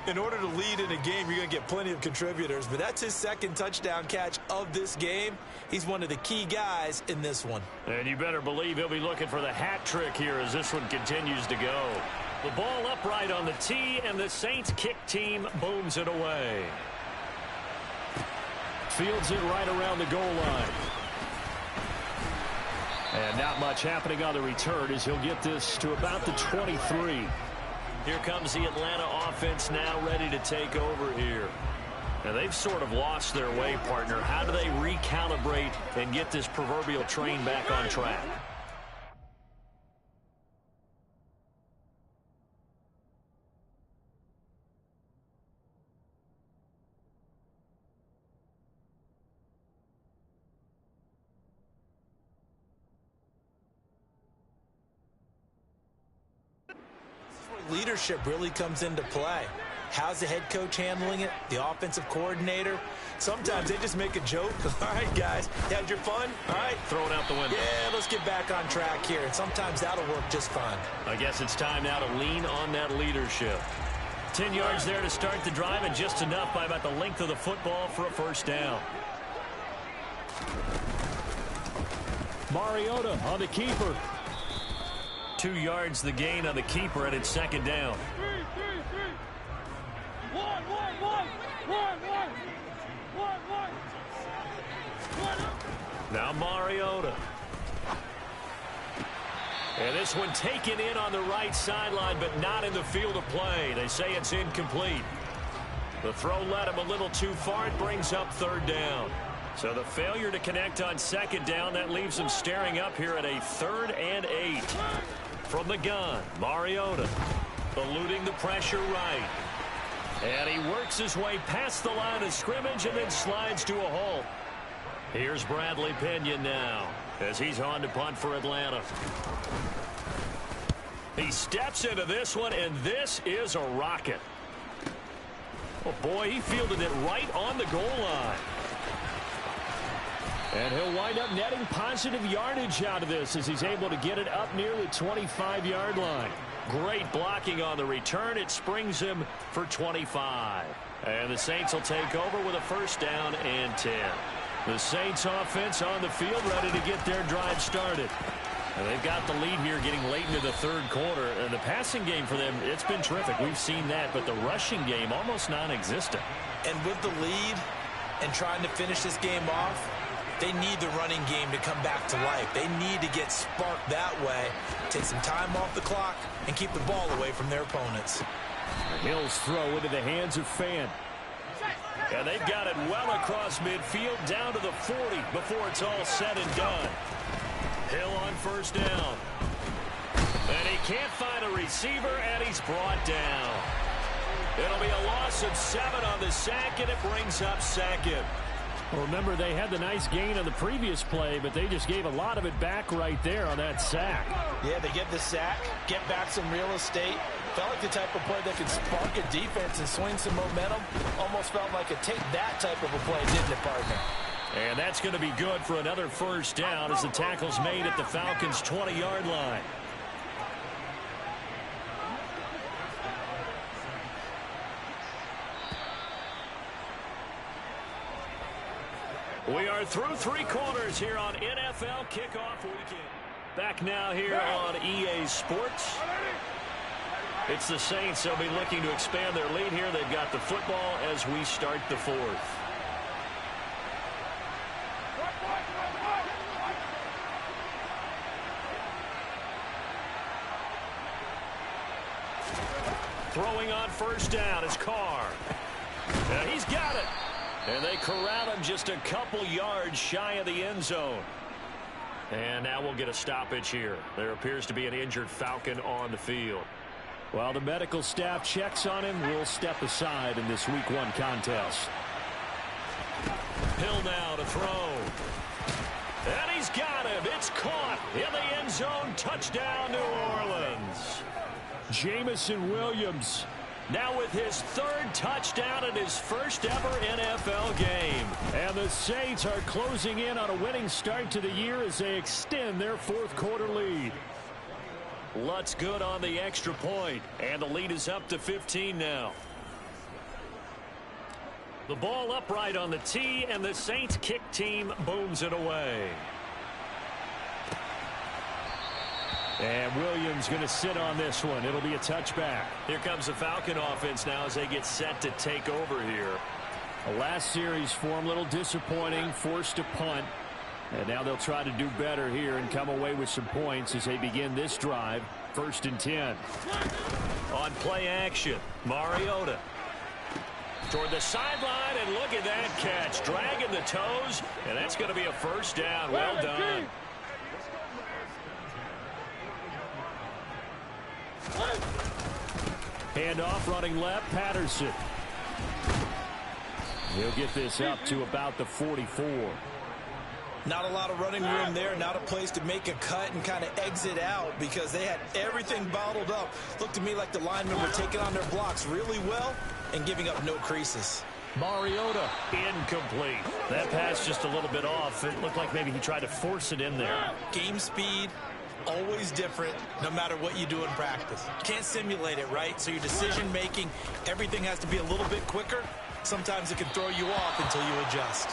In order to lead in a game, you're going to get plenty of contributors, but that's his 2nd touchdown catch of this game. He's one of the key guys in this one. And you better believe he'll be looking for the hat trick here as this one continues to go. The ball upright on the tee, and the Saints kick team booms it away. Fields it right around the goal line. And not much happening on the return as he'll get this to about the 23. Here comes the Atlanta offense now ready to take over here. And they've sort of lost their way, partner. How do they recalibrate and get this proverbial train back on track? Leadership really comes into play. How's the head coach handling it? The offensive coordinator? Sometimes they just make a joke. All right, guys, you had your fun? All right. Throw it out the window. Yeah, let's get back on track here. And sometimes that'll work just fine. I guess it's time now to lean on that leadership. 10 yards there to start the drive, and just enough by about the length of the football for a first down. Mariota on the keeper. 2 yards the gain on the keeper, and it's second down. Now Mariota. And this one taken in on the right sideline, but not in the field of play. They say it's incomplete. The throw led him a little too far. It brings up third down. So the failure to connect on second down, that leaves him staring up here at a 3rd and 8. From the gun, Mariota eluding the pressure right. And he works his way past the line of scrimmage and then slides to a halt. Here's Bradley Pinion now as he's on to punt for Atlanta. He steps into this one, and this is a rocket. Oh, boy, he fielded it right on the goal line. And he'll wind up netting positive yardage out of this as he's able to get it up near the 25-yard line. Great blocking on the return. It springs him for 25. And the Saints will take over with a first down and 10. The Saints offense on the field ready to get their drive started. And they've got the lead here getting late into the third quarter. And the passing game for them, it's been terrific. We've seen that, but the rushing game almost non-existent. And with the lead and trying to finish this game off, they need the running game to come back to life. They need to get sparked that way, take some time off the clock, and keep the ball away from their opponents. Hill's throw into the hands of Fan. And they've got it well across midfield down to the 40 before it's all said and done. Hill on first down. And he can't find a receiver, and he's brought down. It'll be a loss of 7 on the sack, and it brings up second. Well, remember, they had the nice gain on the previous play, but they just gave a lot of it back right there on that sack. Yeah, they get the sack, get back some real estate. Felt like the type of play that could spark a defense and swing some momentum. Almost felt like a take that type of a play, didn't it, partner? And that's going to be good for another first down as the tackle's made at the Falcons' 20-yard line. We are through 3 quarters here on NFL Kickoff Weekend. Back now here on EA Sports. It's the Saints. They'll be looking to expand their lead here. They've got the football as we start the 4th. Throwing on first down is Carr. And he's got it. And they corral him just a couple yards shy of the end zone. And now we'll get a stoppage here. There appears to be an injured Falcon on the field. While the medical staff checks on him, we'll step aside in this Week 1 contest. Hill now to throw. And he's got him. It's caught in the end zone. Touchdown, New Orleans. Jameson Williams now with his 3rd touchdown in his first ever NFL game. And the Saints are closing in on a winning start to the year as they extend their 4th quarter lead. Lutz good on the extra point, and the lead is up to 15 now. The ball upright on the tee, and the Saints kick team booms it away. And Williams going to sit on this one. It'll be a touchback. Here comes the Falcon offense now as they get set to take over here. The last series for them, a little disappointing, forced to punt. And now they'll try to do better here and come away with some points as they begin this drive. 1st and 10. On play action, Mariota. Toward the sideline, and look at that catch. Dragging the toes, and that's going to be a first down. Well done. Handoff running left, Patterson. He'll get this up to about the 44. Not a lot of running room there, not a place to make a cut and kind of exit out because they had everything bottled up. Looked to me like the linemen were taking on their blocks really well and giving up no creases. Mariota incomplete. That pass just a little bit off. It looked like maybe he tried to force it in there. Game speed, always different no matter what you do in practice. You can't simulate it, right? So your decision making, everything has to be a little bit quicker. Sometimes it can throw you off until you adjust.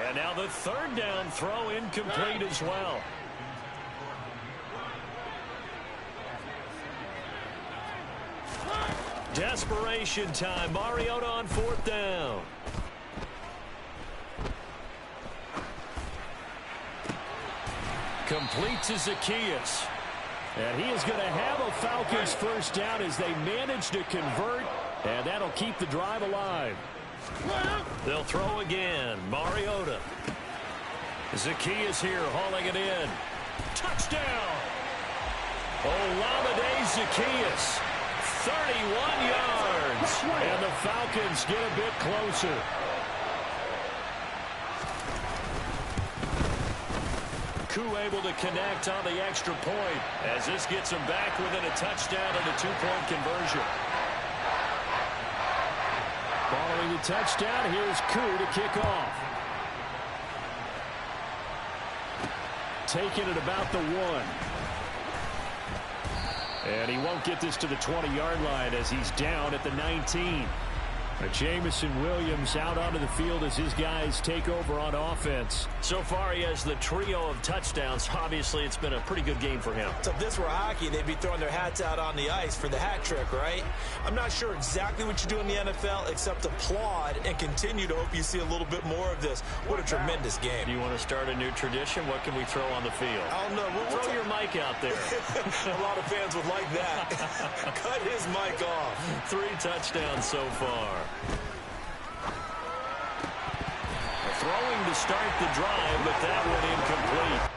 And now the third down throw incomplete as well. Desperation time. Mariota on fourth down. Complete to Zaccheaus. And he is going to have a Falcons first down as they manage to convert. And that'll keep the drive alive. They'll throw again. Mariota. Zaccheaus here hauling it in. Touchdown. Olamide Zaccheaus. 31 yards. And the Falcons get a bit closer. Koo able to connect on the extra point as this gets them back within a touchdown and a two-point conversion. Following the touchdown, here's Koo to kick off. Taking it about the 1. And he won't get this to the 20-yard line as he's down at the 19. Jamison Williams out onto the field as his guys take over on offense. So far, he has the trio of touchdowns. Obviously, it's been a pretty good game for him. So if this were hockey, they'd be throwing their hats out on the ice for the hat trick, right? I'm not sure exactly what you do in the NFL except applaud and continue to hope you see a little bit more of this. What a tremendous game. Do you want to start a new tradition? What can we throw on the field? I don't know. Throw your mic out there. A lot of fans would like that. Cut his mic off. 3 touchdowns so far. Throwing to start the drive, but that one incomplete.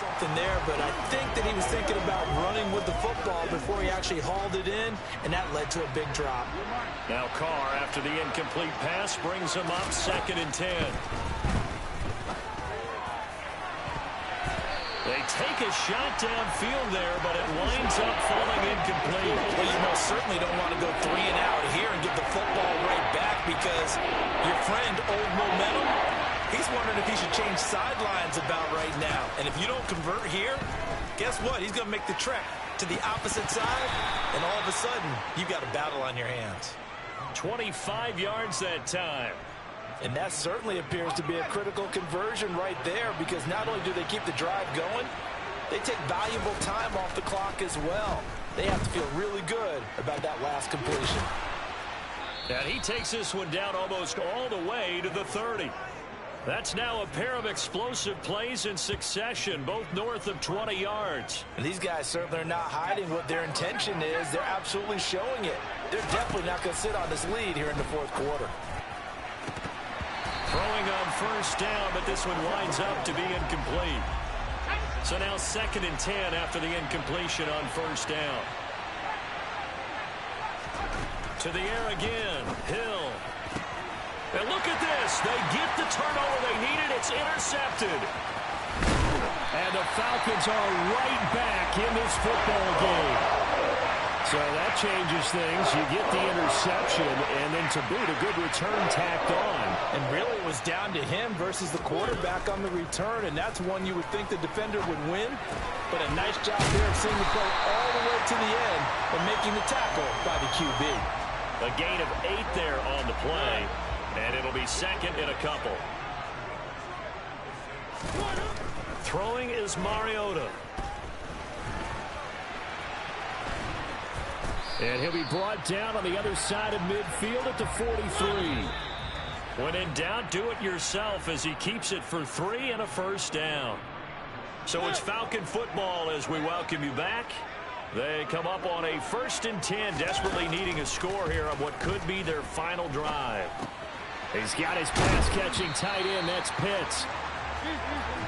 Something there, but I think that he was thinking about running with the football before he actually hauled it in, and that led to a big drop. Now Carr, after the incomplete pass, brings him up 2nd and 10. They take a shot downfield there, but it winds up falling incomplete. Well, you most certainly don't want to go 3 and out here and get the football right back because your friend, Old Momentum, he's wondering if he should change sidelines about right now. And if you don't convert here, guess what? He's going to make the trek to the opposite side, and all of a sudden, you've got a battle on your hands. 25 yards that time. And that certainly appears to be a critical conversion right there because not only do they keep the drive going, they take valuable time off the clock as well. They have to feel really good about that last completion. And he takes this one down almost all the way to the 30. That's now a pair of explosive plays in succession, both north of 20 yards. And these guys certainly are not hiding what their intention is. They're absolutely showing it. They're definitely not going to sit on this lead here in the 4th quarter. Throwing on first down, but this one winds up to be incomplete. So now 2nd and 10 after the incompletion on first down. To the air again. Hill. And look at this. They get the turnover they needed. It's intercepted. And the Falcons are right back in this football game. So that changes things. You get the interception, and then to boot, a good return tacked on. And really it was down to him versus the quarterback on the return, and that's one you would think the defender would win. But a nice job there of seeing the play all the way to the end and making the tackle by the QB. A gain of 8 there on the play. And it'll be 2nd and a couple. Throwing is Mariota. And he'll be brought down on the other side of midfield at the 43. When in doubt, do it yourself as he keeps it for 3 and a first down. So it's Falcon football as we welcome you back. They come up on a 1st and 10, desperately needing a score here on what could be their final drive. He's got his pass-catching tight end. That's Pitts.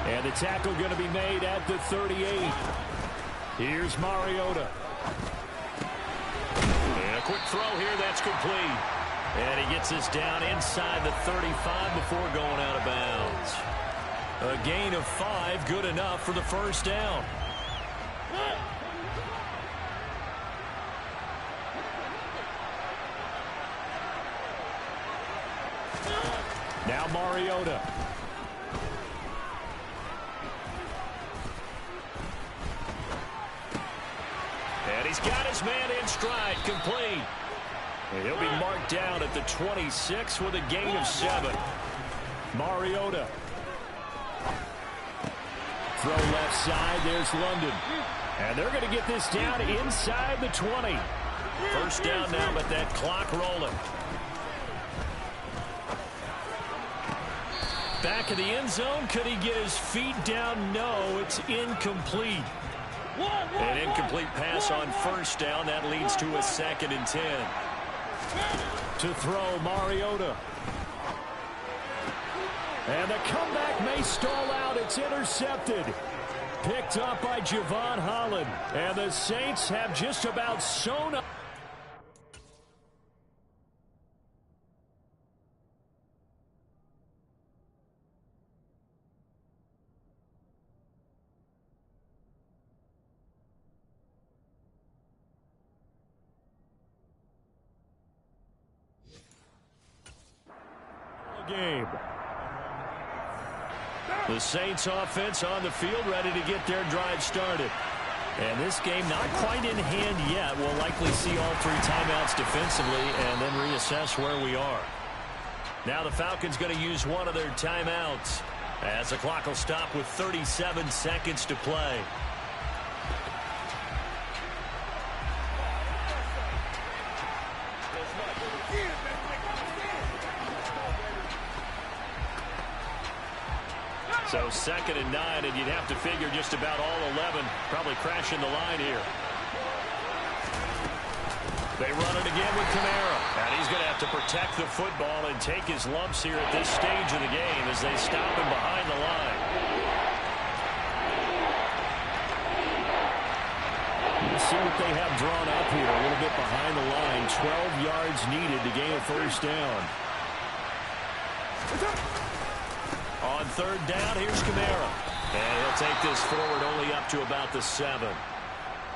And the tackle going to be made at the 38. Here's Mariota. And a quick throw here. That's complete. And he gets us down inside the 35 before going out of bounds. A gain of 5, good enough for the first down. Now Mariota. And he's got his man in stride, complete. And he'll be marked down at the 26 with a gain of 7. Mariota. Throw left side, there's London. And they're going to get this down inside the 20. First down now, but that clock rolling. Back in the end zone, could he get his feet down? No, it's incomplete. An incomplete pass on first down. That leads to a 2nd and 10. To throw, Mariota. And the comeback may stall out. It's intercepted. Picked up by Javon Holland. And the Saints have just about sewn up. Game. The Saints offense on the field ready to get their drive started. And this game not quite in hand yet. We'll likely see all 3 timeouts defensively and then reassess where we are. Now the Falcons going to use one of their timeouts as the clock will stop with 37 seconds to play. So 2nd and 9, and you'd have to figure just about all 11 probably crashing the line here. They run it again with Kamara. And he's going to have to protect the football and take his lumps here at this stage of the game as they stop him behind the line. Let's see what they have drawn up here. A little bit behind the line. 12 yards needed to gain a first down. On 3rd down, here's Kamara. And he'll take this forward only up to about the 7.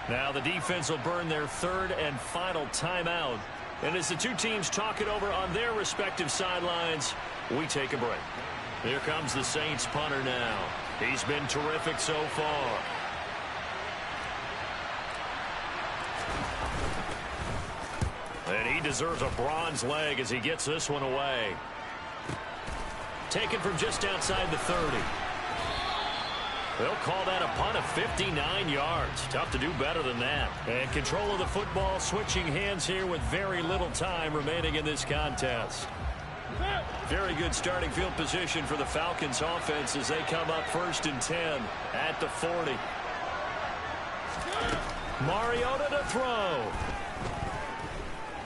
Now the defense will burn their 3rd and final timeout. And as the 2 teams talk it over on their respective sidelines, we take a break. Here comes the Saints punter now. He's been terrific so far. And he deserves a bronze leg as he gets this one away. Taken from just outside the 30. They'll call that a punt of 59 yards. Tough to do better than that. And control of the football switching hands here with very little time remaining in this contest. Very good starting field position for the Falcons offense as they come up 1st and 10 at the 40. Mariota to throw.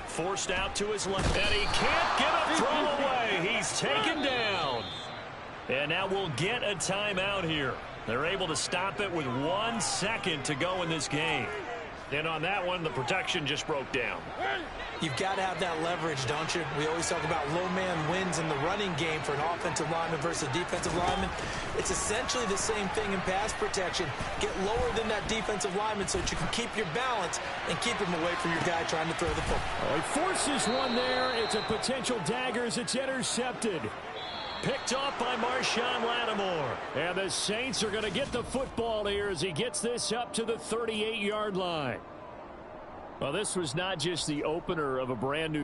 Forced out to his left, and he can't get a throw away. He's taken down. And now we'll get a timeout here. They're able to stop it with 1 second to go in this game. And on that one, the protection just broke down. You've got to have that leverage, don't you? We always talk about low man wins in the running game for an offensive lineman versus a defensive lineman. It's essentially the same thing in pass protection. Get lower than that defensive lineman so that you can keep your balance and keep him away from your guy trying to throw the football. He forces one there. It's a potential dagger as it's intercepted. Picked off by Marshawn Lattimore. And the Saints are going to get the football here as he gets this up to the 38-yard line. Well, this was not just the opener of a brand new